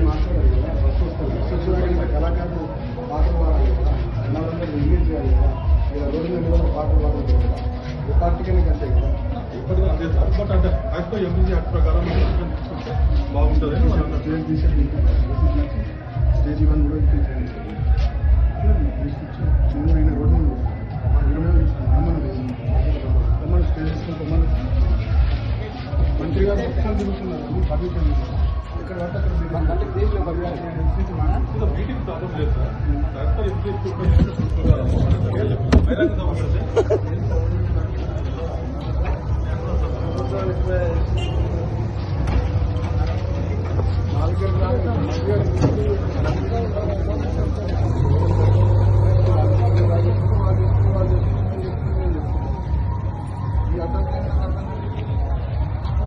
మాట్లాడాలి కదా, బస్సు వస్తుంది, బస్సు వచ్చిన కళాకారులు పాటలు పాడాలి కదా, అన్నదంతా రిలీజ్ చేయాలి కదా, ఇలా రోడ్డు మీద కూడా పాటలు పాడాలి కదా, ఏ పార్టీకైనా అంతే కదా. ఇప్పటికీ అదే సార్. బట్ అంటే యాక్ట్ ఎంపీసీ యాక్ట్ ప్రకారం తీసుకుంటే బాగుంటుంది. స్టేజ్ తీసేది స్టేజ్ ఇవన్నీ కూడా తీసుకొచ్చి అయినా రోడ్డు మీద రమ్మని స్టేజ్ తీసుకుని మంత్రి గారు పక్షాలు తిరుగుతున్నారు, పర్మిషన్ ఇక్కడ మీటింగ్ ప్రాబ్లం లేదు సార్. యాక్ట్ ఎంపీసీ నాలుగు